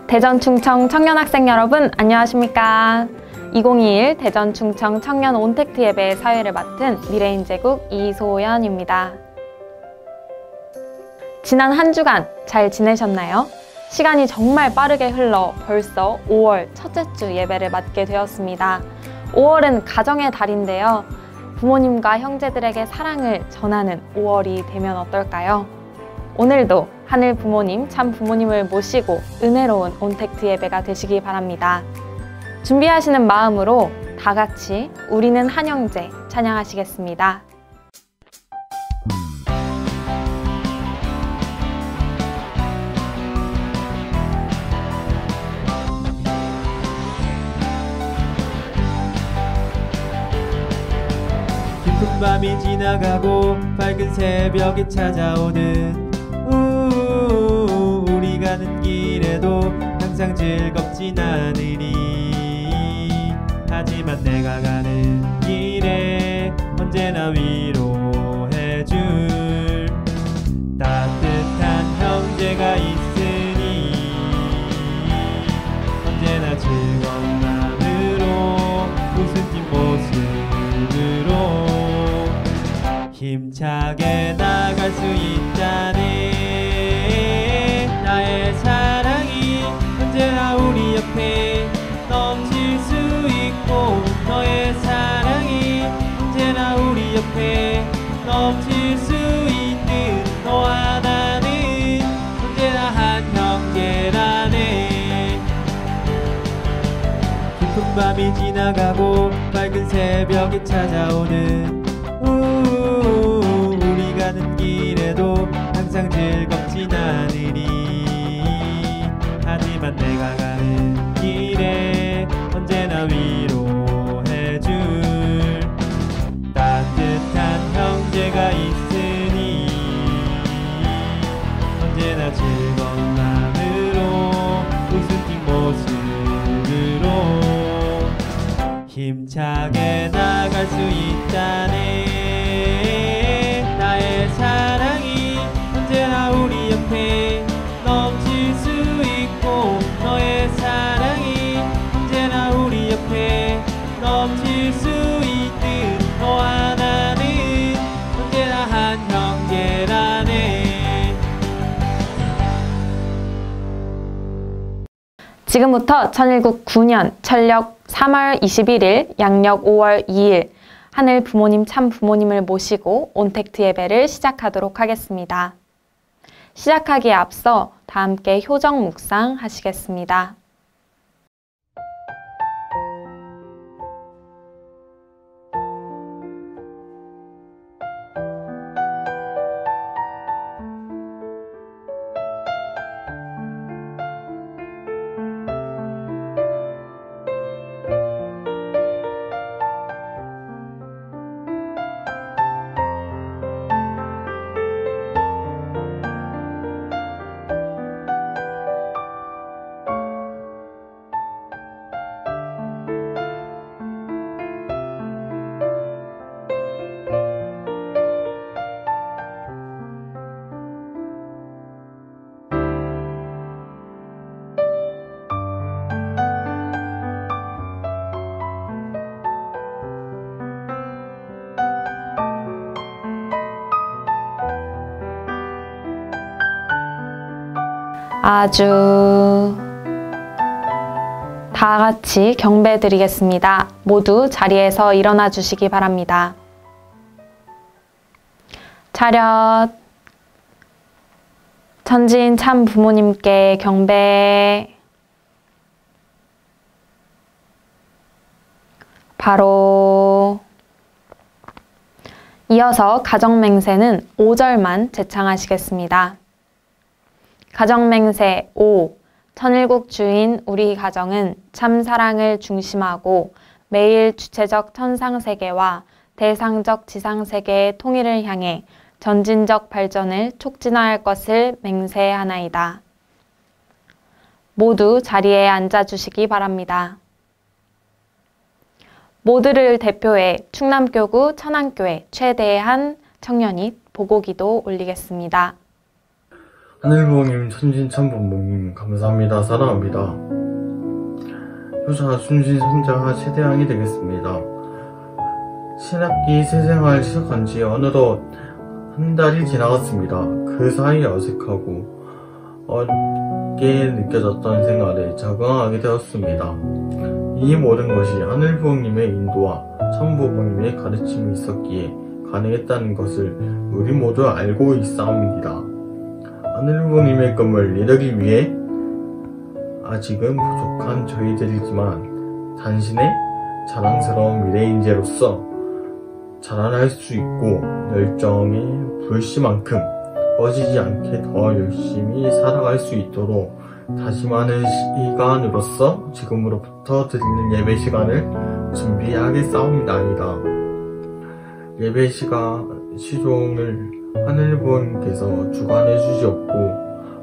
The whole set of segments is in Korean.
대전 충청 청년 학생 여러분 안녕하십니까? 2021 대전 충청 청년 온택트 예배 사회를 맡은 미래인제국 이소연입니다. 지난 한 주간 잘 지내셨나요? 시간이 정말 빠르게 흘러 벌써 5월 첫째 주 예배를 맞게 되었습니다. 5월은 가정의 달인데요. 부모님과 형제들에게 사랑을 전하는 5월이 되면 어떨까요? 오늘도 하늘 부모님, 참 부모님을 모시고 은혜로운 온택트 예배가 되시기 바랍니다. 준비하시는 마음으로 다 같이 우리는 한 형제 찬양하시겠습니다. 깊은 밤이 지나가고 밝은 새벽이 찾아오는 우리 가는 길에도 항상 즐겁진 않으니 하지만 내가 가는 길에 언제나 위로해줄 따뜻한 형제가 있으니 언제나 즐거운 마음으로 웃은 뒷모습으로 힘차게 나갈 수 있다네. 나의 사랑이 언제나 우리 옆에 넘칠 수 있고 너의 사랑이 언제나 우리 옆에 넘칠 수 있는 너와 나는 언제나 한 형제라네. 깊은 밤이 지나가고 밝은 새벽이 찾아오는 우리 가는 길에도 항상 즐겁진 않으니 하지만 내가 가는 길에 언제나 위로해줄 따뜻한 형제가 있으니 언제나 즐거운 마음으로 웃은 뒷모습으로 힘차게 나갈 수 있다네. 나의 사랑이 언제나 우리 옆에 넘칠 수 있고 너의 사랑이 언제나 우리 옆에 넘칠 수 있는 너와 나는 언제나 한 형제라네. 지금부터 천일국 9년 철력 3월 21일, 양력 5월 2일 하늘 부모님 참 부모님을 모시고 온택트 예배를 시작하도록 하겠습니다. 시작하기에 앞서 다 함께 효정 묵상 하시겠습니다. 아주 다 같이 경배 드리겠습니다. 모두 자리에서 일어나 주시기 바랍니다. 차렷. 천지인 참 부모님께 경배. 바로 이어서 가정맹세는 5절만 제창하시겠습니다. 가정맹세 5. 천일국 주인 우리 가정은 참 사랑을 중심하고 매일 주체적 천상세계와 대상적 지상세계의 통일을 향해 전진적 발전을 촉진할 것을 맹세하나이다. 모두 자리에 앉아주시기 바랍니다. 모두를 대표해 충남교구 천안교회 최대한 청년이 보고기도 올리겠습니다. 하늘부모님, 천진천부모님 감사합니다. 사랑합니다. 효자 순신 손자 최대양이 되겠습니다. 신학기 새생활 시작한 지 어느덧 한 달이 지나갔습니다. 그 사이 어색하고 어렵게 느껴졌던 생활에 적응하게 되었습니다. 이 모든 것이 하늘부모님의 인도와 천부모님의 가르침이 있었기에 가능했다는 것을 우리 모두 알고 있사옵니다. 하늘부모님의 꿈을 이루기 위해 아직은 부족한 저희들이지만 당신의 자랑스러운 미래인재로서 자라날 수 있고 열정의 불씨만큼 꺼지지 않게 더 열심히 살아갈 수 있도록 다짐하는 시간으로서 지금으로부터 드리는 예배 시간을 준비하겠사옵나이다. 예배 시종을 하늘부모님께서 주관해 주시옵고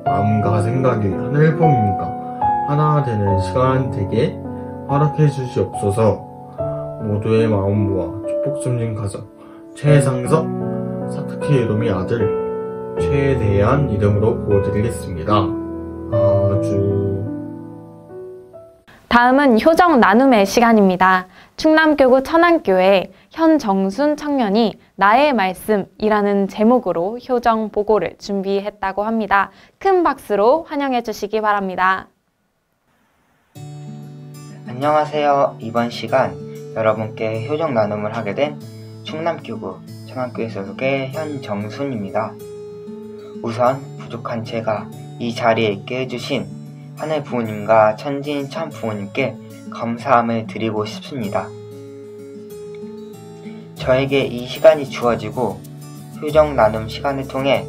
마음과 생각이 하늘부모님과 하나 되는 시간 되게 허락해 주시옵소서. 모두의 마음 모아 축복 숨진 가정 최상석 사특히 이름이 아들 최대한 이름으로 부어드리겠습니다. 아주. 다음은 효정 나눔의 시간입니다. 충남교구 천안교회 현정순 청년이 나의 말씀이라는 제목으로 효정 보고를 준비했다고 합니다. 큰 박수로 환영해 주시기 바랍니다. 안녕하세요. 이번 시간 여러분께 효정 나눔을 하게 된 충남교구 천안교회 소속의 현정순입니다. 우선 부족한 제가 이 자리에 있게 해주신 하늘 부모님과 천진 천 부모님께 감사함을 드리고 싶습니다. 저에게 이 시간이 주어지고 효정 나눔 시간을 통해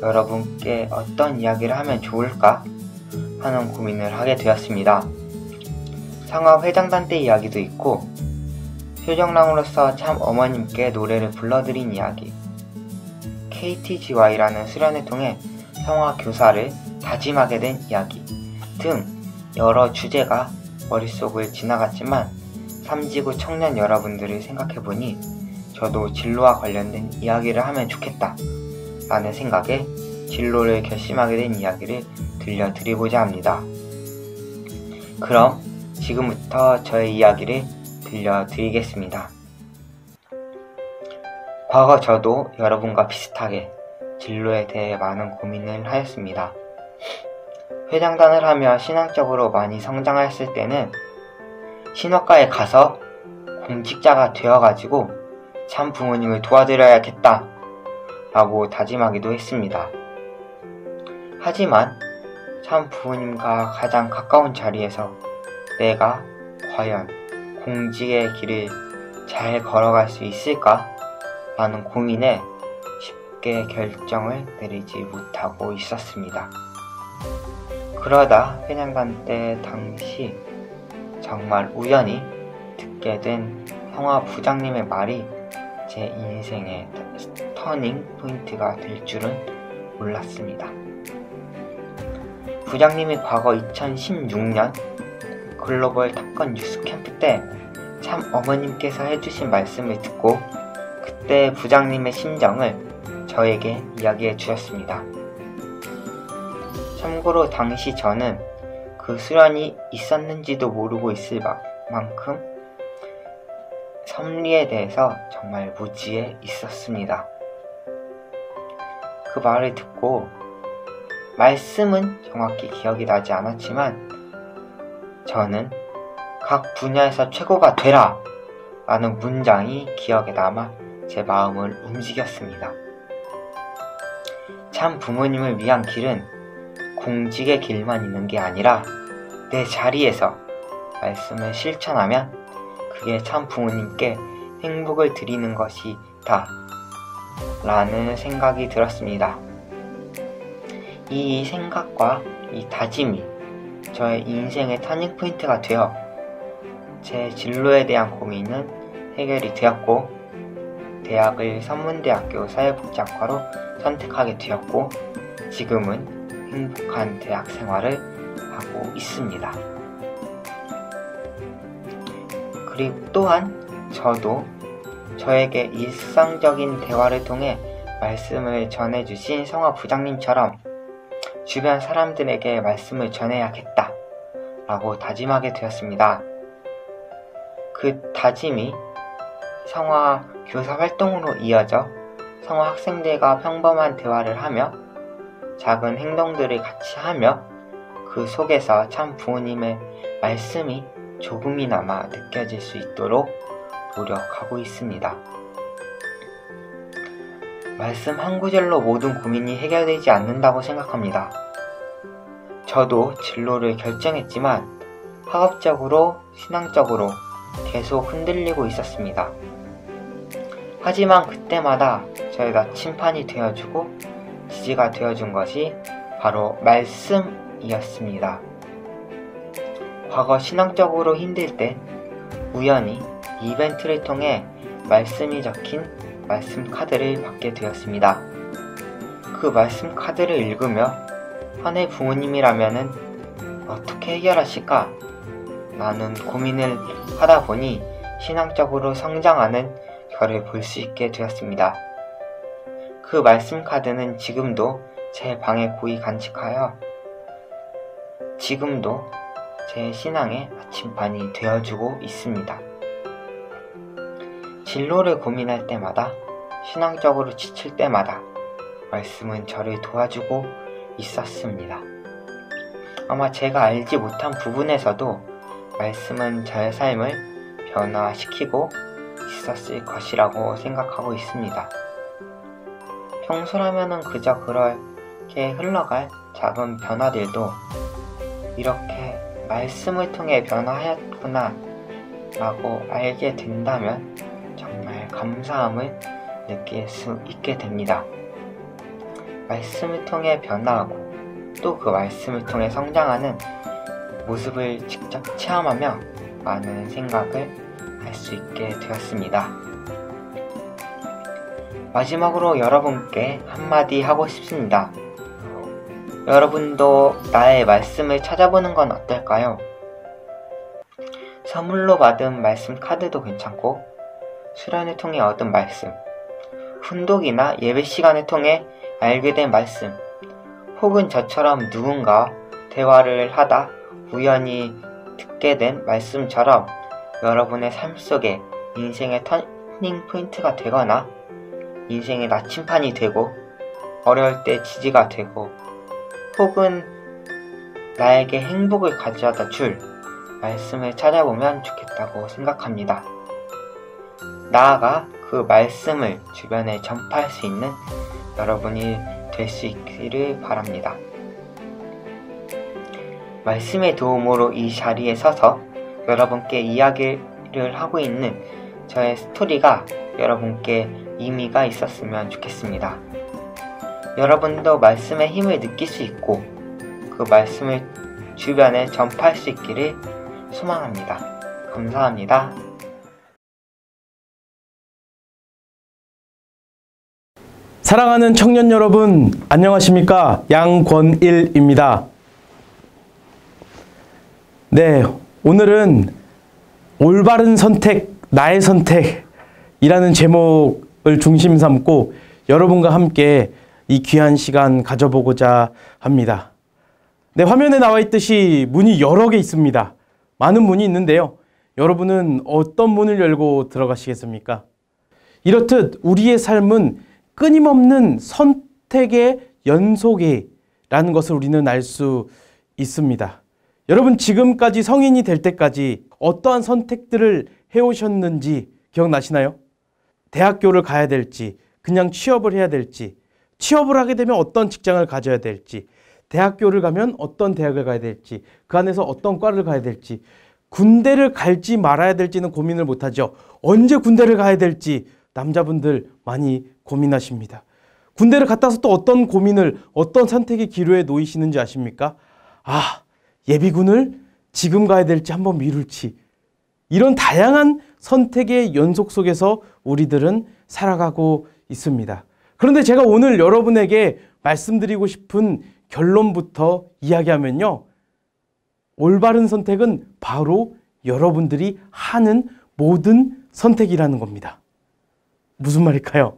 여러분께 어떤 이야기를 하면 좋을까 하는 고민을 하게 되었습니다. 상업 회장단 때 이야기도 있고 효정랑으로서 참 어머님께 노래를 불러드린 이야기, KTGY라는 수련을 통해 성화 교사를 다짐하게 된 이야기 등 여러 주제가 머릿속을 지나갔지만 삼지구 청년 여러분들을 생각해보니 저도 진로와 관련된 이야기를 하면 좋겠다 라는 생각에 진로를 결심하게 된 이야기를 들려드리고자 합니다. 그럼 지금부터 저의 이야기를 들려드리겠습니다. 과거 저도 여러분과 비슷하게 진로에 대해 많은 고민을 하였습니다. 회장단을 하며 신앙적으로 많이 성장했을 때는 신학과에 가서 공직자가 되어가지고 참 부모님을 도와드려야겠다 라고 다짐하기도 했습니다. 하지만 참 부모님과 가장 가까운 자리에서 내가 과연 공직의 길을 잘 걸어갈 수 있을까? 라는 고민에 쉽게 결정을 내리지 못하고 있었습니다. 그러다 회장단 때 당시 정말 우연히 듣게 된 형아 부장님의 말이 제 인생의 터닝 포인트가 될 줄은 몰랐습니다. 부장님이 과거 2016년 글로벌 탑건 뉴스 캠프 때 참 어머님께서 해주신 말씀을 듣고 그때 부장님의 심정을 저에게 이야기해 주셨습니다. 참고로 당시 저는 그 수련이 있었는지도 모르고 있을 만큼 섭리에 대해서 정말 무지에 있었습니다. 그 말을 듣고 말씀은 정확히 기억이 나지 않았지만 저는 각 분야에서 최고가 되라! 라는 문장이 기억에 남아 제 마음을 움직였습니다. 참 부모님을 위한 길은 공직의 길만 있는 게 아니라 내 자리에서 말씀을 실천하면 그게 참 부모님께 행복을 드리는 것이다 라는 생각이 들었습니다. 이 생각과 이 다짐이 저의 인생의 터닝포인트가 되어 제 진로에 대한 고민은 해결이 되었고 대학을 선문대학교 사회복지학과로 선택하게 되었고 지금은 행복한 대학 생활을 하고 있습니다. 그리고 또한 저도 저에게 일상적인 대화를 통해 말씀을 전해주신 성화 부장님처럼 주변 사람들에게 말씀을 전해야겠다 라고 다짐하게 되었습니다. 그 다짐이 성화 교사 활동으로 이어져 성화 학생들과 평범한 대화를 하며 작은 행동들을 같이 하며 그 속에서 참 부모님의 말씀이 조금이나마 느껴질 수 있도록 노력하고 있습니다. 말씀 한 구절로 모든 고민이 해결되지 않는다고 생각합니다. 저도 진로를 결정했지만 학업적으로, 신앙적으로 계속 흔들리고 있었습니다. 하지만 그때마다 저의 나침판이 되어주고 지지가 되어준 것이 바로 말씀이었습니다. 과거 신앙적으로 힘들 때 우연히 이벤트를 통해 말씀이 적힌 말씀 카드를 받게 되었습니다. 그 말씀 카드를 읽으며 한 해 부모님이라면은 어떻게 해결하실까? 라는 고민을 하다 보니 신앙적으로 성장하는 저를 볼 수 있게 되었습니다. 그 말씀 카드는 지금도 제 방에 고이 간직하여 지금도 제 신앙의 나침반이 되어주고 있습니다. 진로를 고민할 때마다, 신앙적으로 지칠 때마다 말씀은 저를 도와주고 있었습니다. 아마 제가 알지 못한 부분에서도 말씀은 저의 삶을 변화시키고 있었을 것이라고 생각하고 있습니다. 평소라면은 그저 그렇게 흘러갈 작은 변화들도 이렇게 말씀을 통해 변화하였구나 라고 알게 된다면 정말 감사함을 느낄 수 있게 됩니다. 말씀을 통해 변화하고 또 그 말씀을 통해 성장하는 모습을 직접 체험하며 많은 생각을 할 수 있게 되었습니다. 마지막으로 여러분께 한마디 하고 싶습니다. 여러분도 나의 말씀을 찾아보는 건 어떨까요? 선물로 받은 말씀 카드도 괜찮고, 수련을 통해 얻은 말씀, 훈독이나 예배 시간을 통해 알게 된 말씀, 혹은 저처럼 누군가와 대화를 하다 우연히 듣게 된 말씀처럼 여러분의 삶 속에 인생의 터닝 포인트가 되거나 인생의 나침판이 되고 어려울 때 지지가 되고 혹은 나에게 행복을 가져다 줄 말씀을 찾아보면 좋겠다고 생각합니다. 나아가 그 말씀을 주변에 전파할 수 있는 여러분이 될 수 있기를 바랍니다. 말씀의 도움으로 이 자리에 서서 여러분께 이야기를 하고 있는 저의 스토리가 여러분께 의미가 있었으면 좋겠습니다. 여러분도 말씀의 힘을 느낄 수 있고 그 말씀을 주변에 전파할 수 있기를 소망합니다. 감사합니다. 사랑하는 청년 여러분, 안녕하십니까? 양권일입니다. 네, 오늘은 올바른 선택, 나의 선택이라는 제목을 중심 삼고 여러분과 함께 이 귀한 시간 가져보고자 합니다. 네, 화면에 나와 있듯이 문이 여러 개 있습니다. 많은 문이 있는데요. 여러분은 어떤 문을 열고 들어가시겠습니까? 이렇듯 우리의 삶은 끊임없는 선택의 연속이라는 것을 우리는 알 수 있습니다. 여러분 지금까지 성인이 될 때까지 어떠한 선택들을 해오셨는지 기억나시나요? 대학교를 가야 될지, 그냥 취업을 해야 될지, 취업을 하게 되면 어떤 직장을 가져야 될지, 대학교를 가면 어떤 대학을 가야 될지, 그 안에서 어떤 과를 가야 될지, 군대를 갈지 말아야 될지는 고민을 못하죠. 언제 군대를 가야 될지 남자분들 많이 고민하십니다. 군대를 갔다 와서 또 어떤 고민을, 어떤 선택의 기로에 놓이시는지 아십니까? 아, 예비군을 지금 가야 될지 한번 미룰지. 이런 다양한 선택의 연속 속에서 우리들은 살아가고 있습니다. 그런데 제가 오늘 여러분에게 말씀드리고 싶은 결론부터 이야기하면요. 올바른 선택은 바로 여러분들이 하는 모든 선택이라는 겁니다. 무슨 말일까요?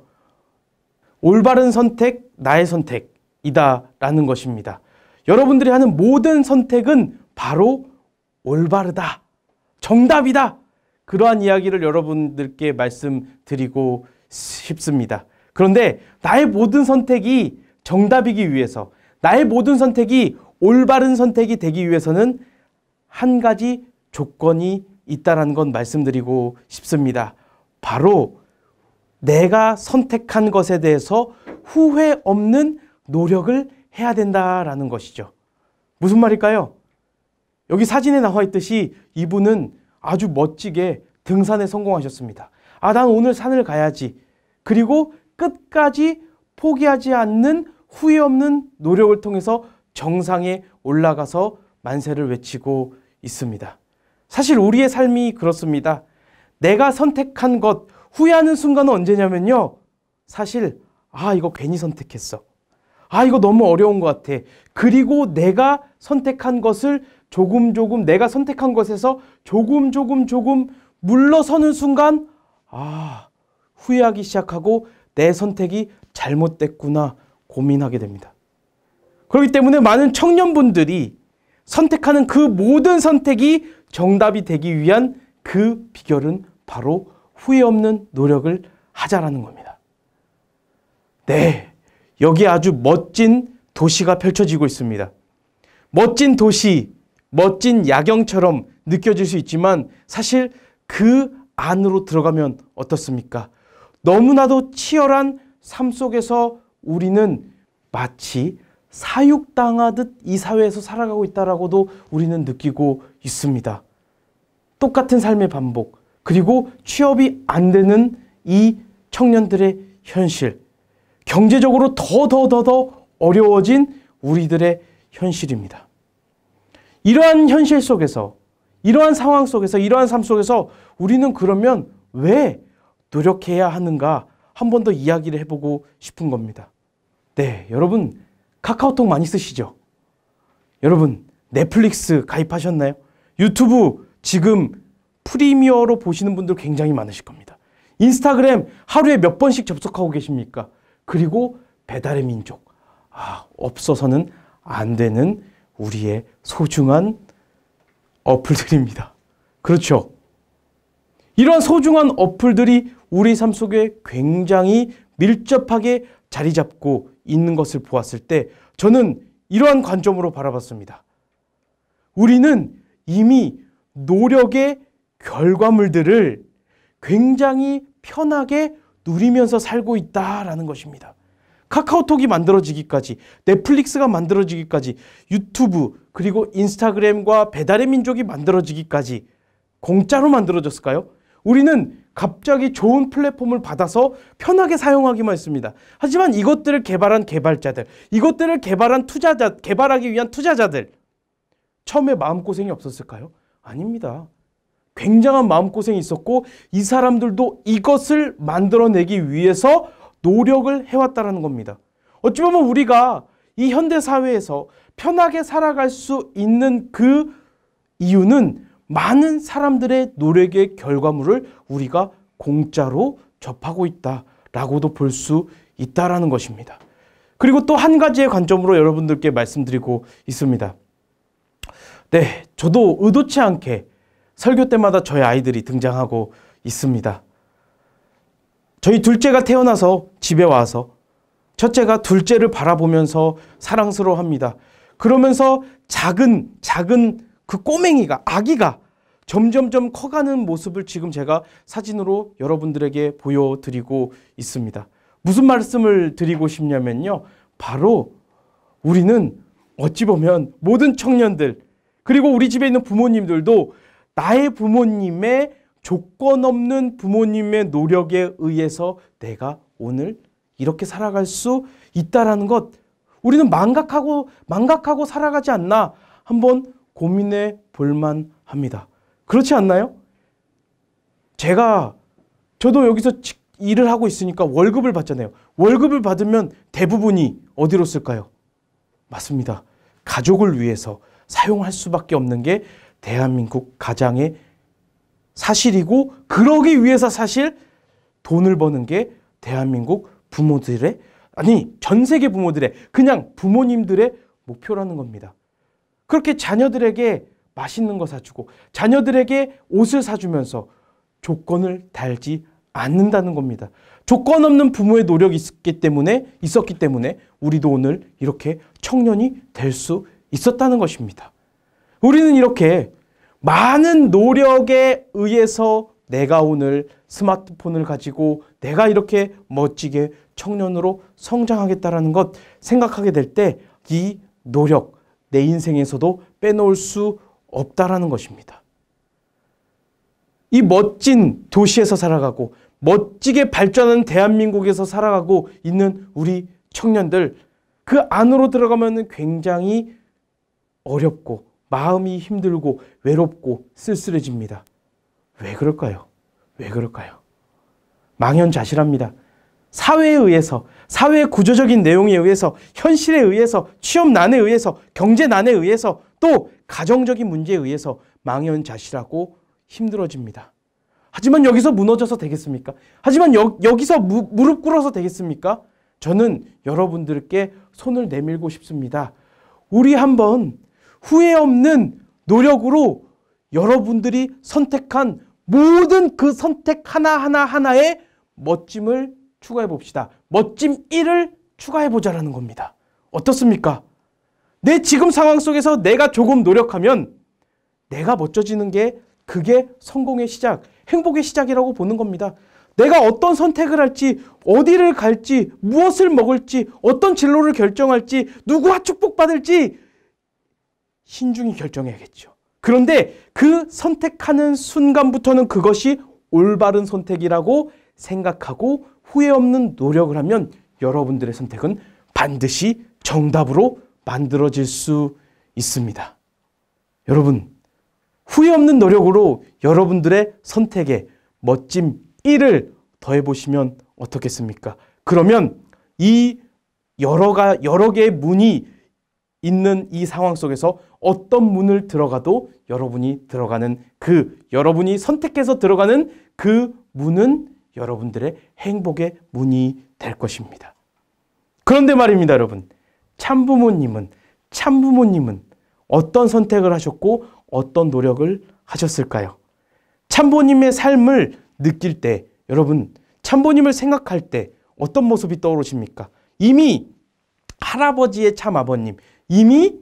올바른 선택, 나의 선택이다 라는 것입니다. 여러분들이 하는 모든 선택은 바로 올바르다, 정답이다. 그러한 이야기를 여러분들께 말씀드리고 싶습니다. 그런데 나의 모든 선택이 정답이기 위해서, 나의 모든 선택이 올바른 선택이 되기 위해서는 한 가지 조건이 있다는 건 말씀드리고 싶습니다. 바로 내가 선택한 것에 대해서 후회 없는 노력을 해야 된다라는 것이죠. 무슨 말일까요? 여기 사진에 나와 있듯이 이분은 아주 멋지게 등산에 성공하셨습니다. 아, 난 오늘 산을 가야지. 그리고 끝까지 포기하지 않는 후회 없는 노력을 통해서 정상에 올라가서 만세를 외치고 있습니다. 사실 우리의 삶이 그렇습니다. 내가 선택한 것, 후회하는 순간은 언제냐면요. 사실 이거 괜히 선택했어. 이거 너무 어려운 것 같아. 그리고 내가 선택한 것을 조금 내가 선택한 것에서 조금 물러서는 순간 후회하기 시작하고 내 선택이 잘못됐구나 고민하게 됩니다. 그렇기 때문에 많은 청년분들이 선택하는 그 모든 선택이 정답이 되기 위한 그 비결은 바로 후회 없는 노력을 하자라는 겁니다. 네, 여기 아주 멋진 도시가 펼쳐지고 있습니다. 멋진 도시, 멋진 야경처럼 느껴질 수 있지만 사실 그 안으로 들어가면 어떻습니까? 너무나도 치열한 삶 속에서 우리는 마치 사육당하듯 이 사회에서 살아가고 있다라고도 우리는 느끼고 있습니다. 똑같은 삶의 반복, 그리고 취업이 안 되는 이 청년들의 현실, 경제적으로 더 어려워진 우리들의 현실입니다. 이러한 현실 속에서, 이러한 상황 속에서, 이러한 삶 속에서 우리는 그러면 왜 노력해야 하는가 한 번 더 이야기를 해보고 싶은 겁니다. 네, 여러분 카카오톡 많이 쓰시죠? 여러분 넷플릭스 가입하셨나요? 유튜브 지금 프리미어로 보시는 분들 굉장히 많으실 겁니다. 인스타그램 하루에 몇 번씩 접속하고 계십니까? 그리고 배달의 민족, 없어서는 안 되는 우리의 소중한 어플들입니다. 그렇죠? 이러한 소중한 어플들이 우리 삶 속에 굉장히 밀접하게 자리 잡고 있는 것을 보았을 때 저는 이러한 관점으로 바라봤습니다. 우리는 이미 노력의 결과물들을 굉장히 편하게 누리면서 살고 있다라는 것입니다. 카카오톡이 만들어지기까지, 넷플릭스가 만들어지기까지, 유튜브 그리고 인스타그램과 배달의 민족이 만들어지기까지 공짜로 만들어졌을까요? 우리는 갑자기 좋은 플랫폼을 받아서 편하게 사용하기만 했습니다. 하지만 이것들을 개발한 개발자들, 이것들을 개발한 개발하기 위한 투자자들, 처음에 마음고생이 없었을까요? 아닙니다. 굉장한 마음고생이 있었고 이 사람들도 이것을 만들어내기 위해서 노력을 해왔다는 겁니다. 어찌 보면 우리가 이 현대사회에서 편하게 살아갈 수 있는 그 이유는 많은 사람들의 노력의 결과물을 우리가 공짜로 접하고 있다라고도 볼 수 있다라는 것입니다. 그리고 또 한 가지의 관점으로 여러분들께 말씀드리고 있습니다. 네, 저도 의도치 않게 설교 때마다 저희 아이들이 등장하고 있습니다. 저희 둘째가 태어나서 집에 와서 첫째가 둘째를 바라보면서 사랑스러워합니다. 그러면서 작은 그 꼬맹이가, 아기가 점점점 커가는 모습을 지금 제가 사진으로 여러분들에게 보여드리고 있습니다. 무슨 말씀을 드리고 싶냐면요. 바로 우리는 어찌 보면 모든 청년들, 그리고 우리 집에 있는 부모님들도 나의 부모님의 조건 없는 부모님의 노력에 의해서 내가 오늘 이렇게 살아갈 수 있다라는 것, 우리는 망각하고 살아가지 않나 한번 고민해 볼만 합니다. 그렇지 않나요? 저도 여기서 일을 하고 있으니까 월급을 받잖아요. 월급을 받으면 대부분이 어디로 쓸까요? 맞습니다. 가족을 위해서 사용할 수밖에 없는 게 대한민국 가장의 사실이고, 그러기 위해서 사실 돈을 버는 게 대한민국 부모들의, 아니 전 세계 부모들의, 그냥 부모님들의 목표라는 겁니다. 그렇게 자녀들에게 맛있는 거 사주고 자녀들에게 옷을 사주면서 조건을 달지 않는다는 겁니다. 조건 없는 부모의 노력이 있었기 때문에 우리도 오늘 이렇게 청년이 될 수 있었다는 것입니다. 우리는 이렇게 많은 노력에 의해서 내가 오늘 스마트폰을 가지고 내가 이렇게 멋지게 청년으로 성장하겠다라는 것 생각하게 될 때 이 노력, 내 인생에서도 빼놓을 수 없다라는 것입니다. 이 멋진 도시에서 살아가고 멋지게 발전하는 대한민국에서 살아가고 있는 우리 청년들, 그 안으로 들어가면 굉장히 어렵고 마음이 힘들고 외롭고 쓸쓸해집니다. 왜 그럴까요? 왜 그럴까요? 망연자실합니다. 사회에 의해서, 사회의 구조적인 내용에 의해서, 현실에 의해서, 취업난에 의해서, 경제난에 의해서, 또 가정적인 문제에 의해서 망연자실하고 힘들어집니다. 하지만 여기서 무너져서 되겠습니까? 하지만 여기서 무릎 꿇어서 되겠습니까? 저는 여러분들께 손을 내밀고 싶습니다. 우리 한번 후회 없는 노력으로 여러분들이 선택한 모든 그 선택 하나하나에 멋짐을 추가해 봅시다. 멋짐 1을 추가해 보자라는 겁니다. 어떻습니까? 내 지금 상황 속에서 내가 조금 노력하면 내가 멋져지는 게 그게 성공의 시작, 행복의 시작이라고 보는 겁니다. 내가 어떤 선택을 할지, 어디를 갈지, 무엇을 먹을지, 어떤 진로를 결정할지, 누구와 축복받을지 신중히 결정해야겠죠. 그런데 그 선택하는 순간부터는 그것이 올바른 선택이라고 생각하고 후회 없는 노력을 하면 여러분들의 선택은 반드시 정답으로 만들어질 수 있습니다. 여러분, 후회 없는 노력으로 여러분들의 선택에 멋짐 1을 더해보시면 어떻겠습니까? 그러면 이 여러 개의 문이 있는 이 상황 속에서 어떤 문을 들어가도 여러분이 선택해서 들어가는 그 문은 여러분들의 행복의 문이 될 것입니다. 그런데 말입니다, 여러분. 참부모님은 어떤 선택을 하셨고 어떤 노력을 하셨을까요? 참부모님의 삶을 느낄 때, 여러분, 참부모님을 생각할 때 어떤 모습이 떠오르십니까? 이미 할아버지의 참아버님, 이미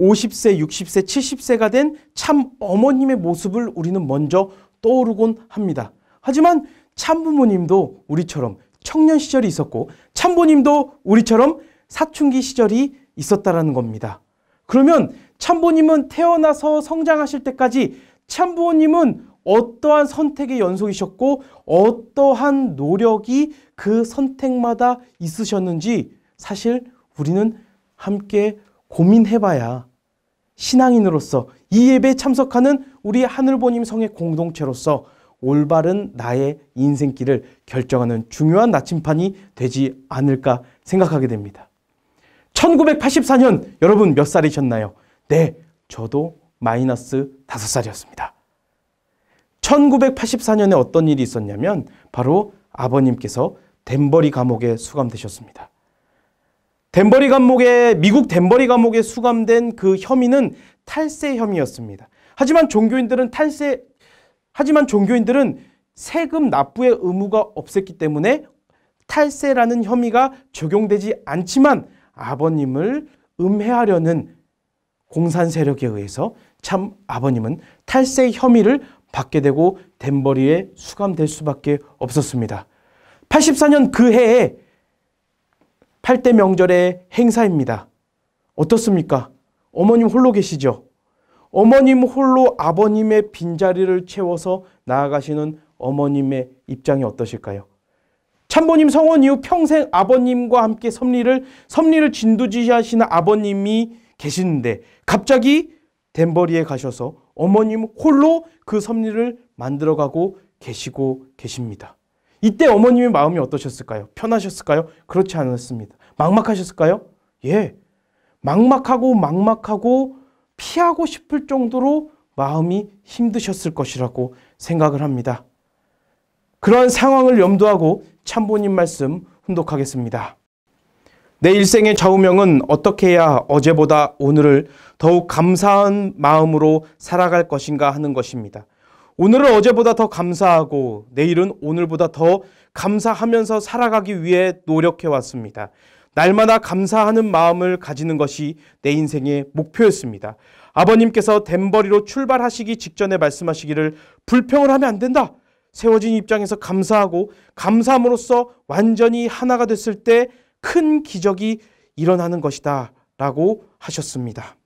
50세, 60세, 70세가 된 참어머님의 모습을 우리는 먼저 떠오르곤 합니다. 하지만 참부모님도 우리처럼 청년 시절이 있었고 참부모님도 우리처럼 사춘기 시절이 있었다라는 겁니다. 그러면 참부모님은 태어나서 성장하실 때까지 참부모님은 어떠한 선택의 연속이셨고 어떠한 노력이 그 선택마다 있으셨는지 사실 우리는 함께 고민해봐야 신앙인으로서 이 예배에 참석하는 우리 하늘보님 성의 공동체로서 올바른 나의 인생길을 결정하는 중요한 나침판이 되지 않을까 생각하게 됩니다. 1984년 여러분 몇 살이셨나요? 네, 저도 마이너스 5살이었습니다. 1984년에 어떤 일이 있었냐면 바로 아버님께서 덴버리 감옥에 수감되셨습니다. 미국 덴버리 감옥에 수감된 그 혐의는 탈세 혐의였습니다. 하지만 종교인들은 세금 납부의 의무가 없었기 때문에 탈세라는 혐의가 적용되지 않지만 아버님을 음해하려는 공산 세력에 의해서 참 아버님은 탈세 혐의를 받게 되고 덴버리에 수감될 수밖에 없었습니다. 84년 그 해에 8대 명절의 행사입니다. 어떻습니까? 어머님 홀로 계시죠? 어머님 홀로 아버님의 빈자리를 채워서 나아가시는 어머님의 입장이 어떠실까요? 참부모님 성원 이후 평생 아버님과 함께 섭리를 진두지휘하시는 아버님이 계시는데 갑자기 덴버리에 가셔서 어머님 홀로 그 섭리를 만들어가고 계십니다. 이때 어머님의 마음이 어떠셨을까요? 편하셨을까요? 그렇지 않았습니다. 막막하셨을까요? 예, 막막하고 피하고 싶을 정도로 마음이 힘드셨을 것이라고 생각을 합니다. 그런 상황을 염두하고 참부모님 말씀 훈독하겠습니다. 내 일생의 좌우명은 어떻게 해야 어제보다 오늘을 더욱 감사한 마음으로 살아갈 것인가 하는 것입니다. 오늘은 어제보다 더 감사하고 내일은 오늘보다 더 감사하면서 살아가기 위해 노력해 왔습니다. 날마다 감사하는 마음을 가지는 것이 내 인생의 목표였습니다. 아버님께서 덴버리로 출발하시기 직전에 말씀하시기를 불평을 하면 안 된다. 세워진 입장에서 감사하고 감사함으로써 완전히 하나가 됐을 때 큰 기적이 일어나는 것이다 라고 하셨습니다.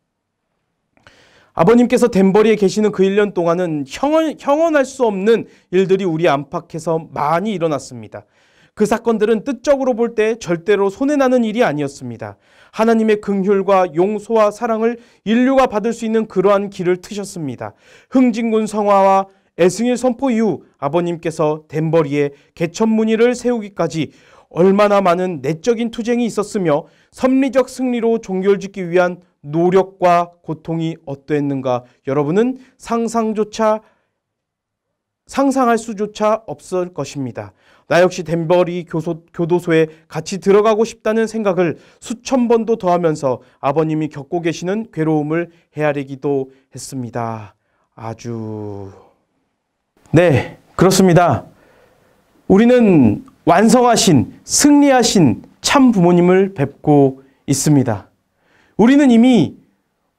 아버님께서 덴버리에 계시는 그 1년 동안은 형언할 수 없는 일들이 우리 안팎에서 많이 일어났습니다. 그 사건들은 뜻적으로 볼 때 절대로 손해나는 일이 아니었습니다. 하나님의 긍휼과 용서와 사랑을 인류가 받을 수 있는 그러한 길을 트셨습니다. 흥진군 성화와 애승일 선포 이후 아버님께서 덴버리에 개천무늬를 세우기까지 얼마나 많은 내적인 투쟁이 있었으며 섭리적 승리로 종교를 짓기 위한 노력과 고통이 어떠했는가 여러분은 상상할 수조차 없을 것입니다. 나 역시 덴버리 교도소에 같이 들어가고 싶다는 생각을 수천 번도 더하면서 아버님이 겪고 계시는 괴로움을 헤아리기도 했습니다. 네, 그렇습니다. 우리는 완성하신, 승리하신 참 부모님을 뵙고 있습니다. 우리는 이미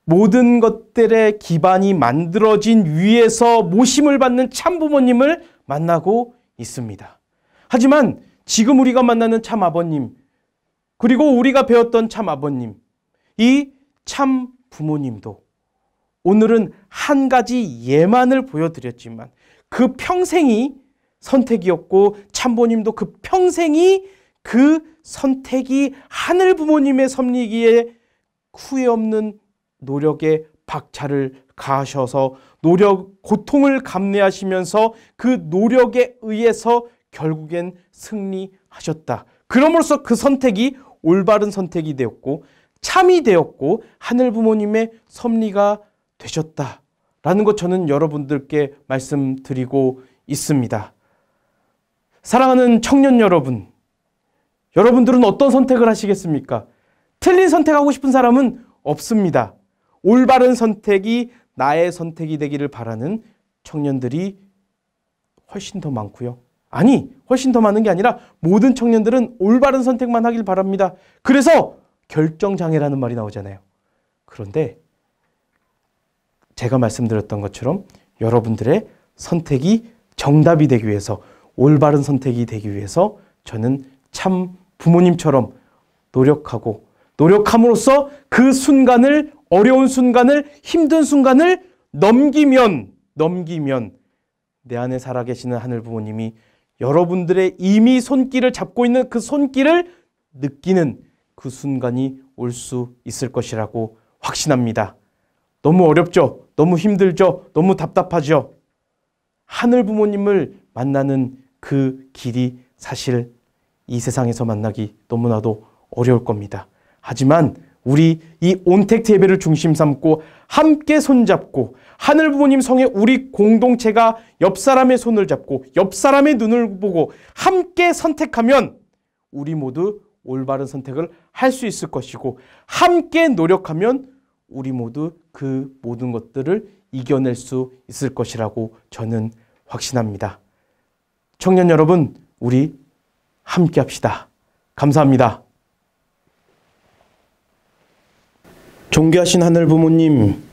모든 것들의 기반이 만들어진 위에서 모심을 받는 참 부모님을 만나고 있습니다. 하지만 지금 우리가 만나는 참 아버님, 그리고 우리가 배웠던 참 아버님, 이 참 부모님도 오늘은 한 가지 예만을 보여드렸지만 그 평생이 선택이었고 참부모님도 그 평생이 그 선택이 하늘 부모님의 섭리기에 후회 없는 노력에 박차를 가하셔서 고통을 감내하시면서 그 노력에 의해서 결국엔 승리하셨다. 그럼으로써 그 선택이 올바른 선택이 되었고 참이 되었고 하늘 부모님의 섭리가 되셨다라는 것 저는 여러분들께 말씀드리고 있습니다. 사랑하는 청년 여러분, 여러분들은 어떤 선택을 하시겠습니까? 틀린 선택하고 싶은 사람은 없습니다. 올바른 선택이 나의 선택이 되기를 바라는 청년들이 훨씬 더 많고요. 아니, 훨씬 더 많은 게 아니라 모든 청년들은 올바른 선택만 하길 바랍니다. 그래서 결정장애라는 말이 나오잖아요. 그런데 제가 말씀드렸던 것처럼 여러분들의 선택이 정답이 되기 위해서, 올바른 선택이 되기 위해서 저는 참 부모님처럼 노력함으로써 그 순간을, 어려운 순간을, 힘든 순간을 넘기면 내 안에 살아계시는 하늘 부모님이 여러분들의 이미 손길을 잡고 있는 그 손길을 느끼는 그 순간이 올 수 있을 것이라고 확신합니다. 너무 어렵죠? 너무 힘들죠? 너무 답답하죠? 하늘 부모님을 만나는 그 길이 사실 이 세상에서 만나기 너무나도 어려울 겁니다. 하지만 우리 이 온택트 예배를 중심 삼고 함께 손잡고 하늘 부모님 성에 우리 공동체가 옆 사람의 손을 잡고 옆 사람의 눈을 보고 함께 선택하면 우리 모두 올바른 선택을 할 수 있을 것이고 함께 노력하면 우리 모두 그 모든 것들을 이겨낼 수 있을 것이라고 저는 확신합니다. 청년 여러분, 우리 함께 합시다. 감사합니다. 존귀하신 하늘 부모님,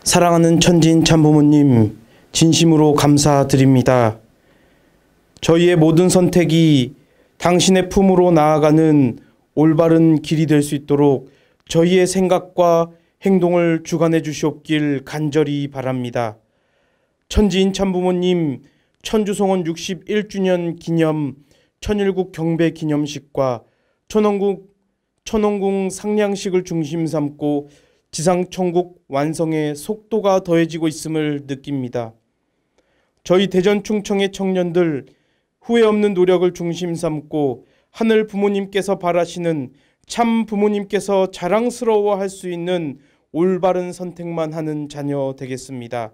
사랑하는 천진 참 부모님, 진심으로 감사드립니다. 저희의 모든 선택이 당신의 품으로 나아가는 올바른 길이 될 수 있도록 저희의 생각과 행동을 주관해 주시옵길 간절히 바랍니다. 천지인 참부모님 천주송원 61주년 기념 천일국 경배 기념식과 천원궁 상량식을 중심 삼고 지상천국 완성의 속도가 더해지고 있음을 느낍니다. 저희 대전 충청의 청년들 후회 없는 노력을 중심 삼고 하늘 부모님께서 바라시는 참 부모님께서 자랑스러워할 수 있는 올바른 선택만 하는 자녀 되겠습니다.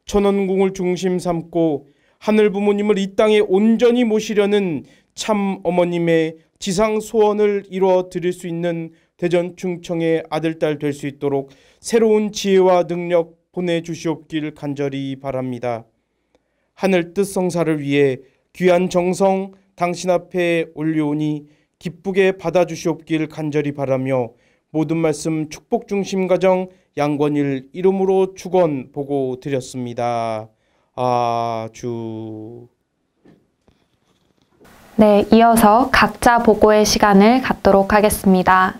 천원궁을 중심 삼고 하늘 부모님을 이 땅에 온전히 모시려는 참 어머님의 지상 소원을 이루어 드릴 수 있는 대전 충청의 아들딸 될 수 있도록 새로운 지혜와 능력 보내주시옵길 간절히 바랍니다. 하늘 뜻 성사를 위해 귀한 정성 당신 앞에 올려오니 기쁘게 받아주시옵길 간절히 바라며 모든 말씀 축복 중심 가정 양권일 이름으로 축원 보고 드렸습니다. 아주. 네, 이어서 각자 보고의 시간을 갖도록 하겠습니다.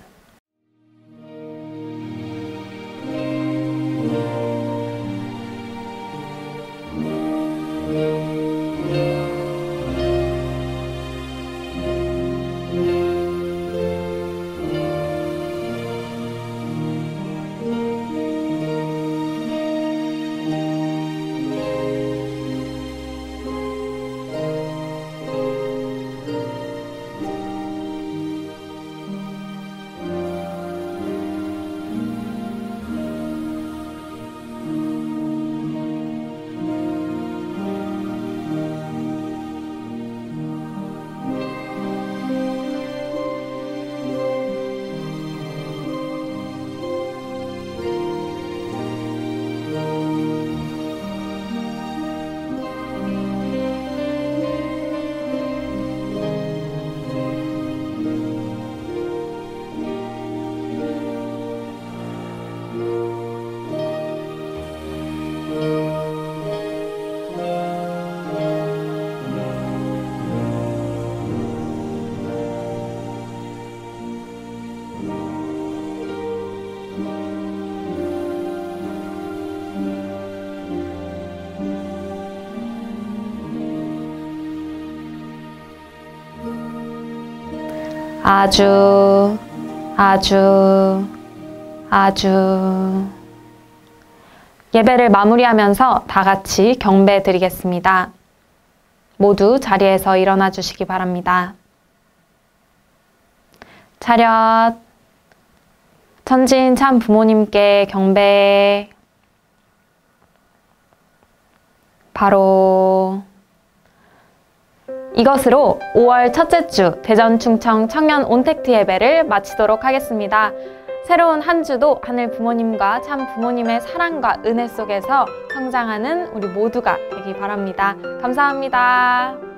아주 예배를 마무리하면서 다 같이 경배 드리겠습니다. 모두 자리에서 일어나 주시기 바랍니다. 차렷. 천진 참 부모님께 경배. 바로 이것으로 5월 첫째 주 대전 충청 청년 온택트 예배를 마치도록 하겠습니다. 새로운 한 주도 하늘 부모님과 참 부모님의 사랑과 은혜 속에서 성장하는 우리 모두가 되기 바랍니다. 감사합니다.